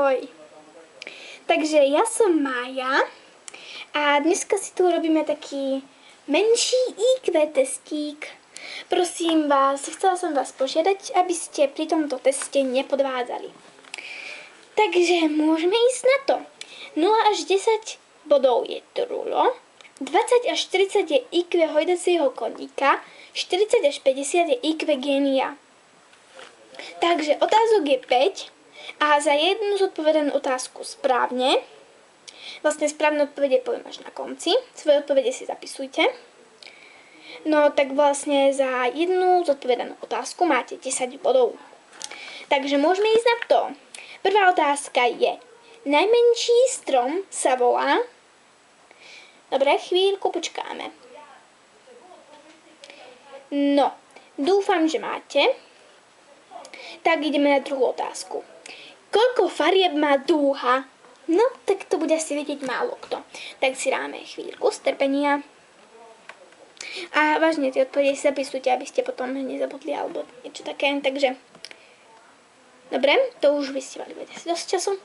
Ahoj! Takže ja som Mája a dneska si tu robíme taký menší IQ testík. Prosím vás, chcela som vás požiadať, aby ste pri tomto teste nepodvádzali. Takže môžeme ísť na to. 0 až 10 bodov je trulo, 20 až 40 je IQ hojdacieho koníka, 40 až 50 je IQ génia. Takže otázok je 5 a za jednu zodpovedanú otázku správne, vlastne správne odpovede poviem až na konci, svoje odpovede si zapisujte. No tak vlastne za jednu zodpovedanú otázku máte 10 bodov. Takže môžeme ísť na to. Prvá otázka je, najmenší strom sa volá... Dobre, chvíľku počkáme. No, dúfam, že máte. Tak ideme na druhú otázku. Koľko farieb má dúha? No, tak to bude asi vedieť málo kto. Tak si dáme chvíľku strpenia. A vážne tie odpovede si zapisujte, aby ste potom nezabudli alebo niečo také. Takže, dobre, to už by ste mali vedieť dosť času.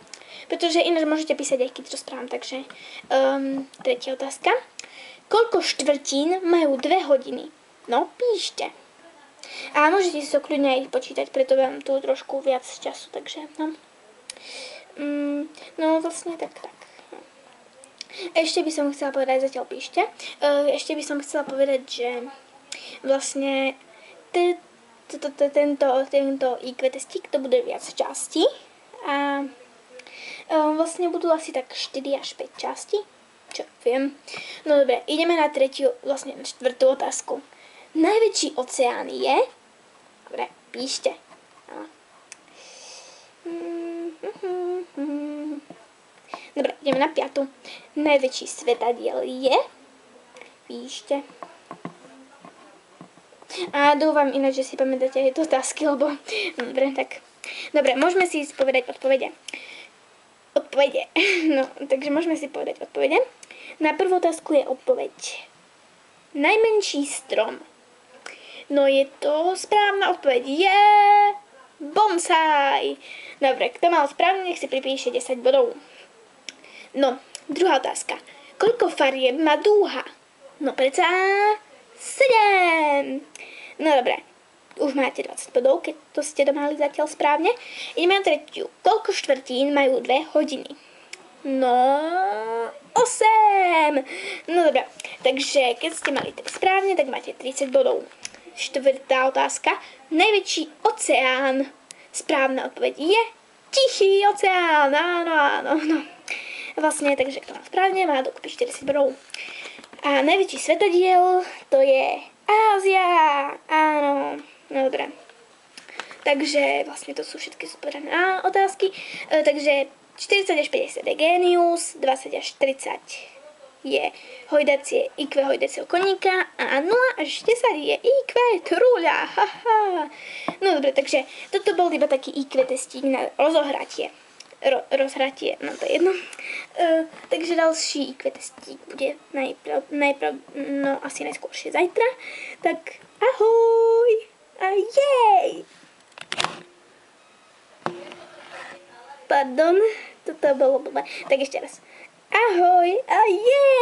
Pretože ináč môžete písať aj keď to správam. Takže, tretia otázka. Koľko štvrtín majú 2 hodiny? No, píšte. A môžete si to kľudne aj počítať, preto vám tu trošku viac času, takže no. No vlastne tak. No. Ešte by som chcela povedať, zatiaľ píšte, ešte by som chcela povedať, že vlastne tento IQ testík to bude viac častí a vlastne budú asi tak 4 až 5 častí, čo viem. No dobre, ideme na vlastne na 4. otázku. Najväčší oceán je... Dobre, píšte. Dobre, ideme na 5. Najväčší svetadiel je... Píšte. A dúfam ináč, že si pamätáte aj tie otázky, lebo... Dobre, tak... Dobre, môžeme si povedať odpovede. No, takže môžeme si povedať odpovede. Na prvú otázku je odpoveď. Najmenší strom. No je to správna odpoveď. Je bonsai. Dobre, kto mal správne, nech si pripíše 10 bodov. No, druhá otázka. Koľko farieb má dúha? No predsa 7. No dobre, už máte 20 bodov, keď to ste domali zatiaľ správne. Ideme na tretiu. Koľko štvrtín majú 2 hodiny? No, 8. No dobre, takže keď ste mali 3 správne, tak máte 30 bodov. 4. otázka. Najväčší oceán. Správna odpoveď je Tichý oceán. Áno. Vlastne, takže kto má správne, má dokopy 40 bodov. A najväčší svetadiel, to je Ázia. Áno. No dobre. Takže vlastne to sú všetky zodpovedané otázky. Takže 40 až 50 je génius, 20 až 30 je IQ hojdacieho koníka a 0 až 10 je IQ truľa. No dobre, takže toto bol iba taký IQ testík na rozohratie. Rozhratie, no to je jedno. Takže ďalší IQ testík bude no asi najskôršie zajtra. Tak ahoj a jej! Pardon, toto bolo blbé. Tak ešte raz. Ahoj a jej!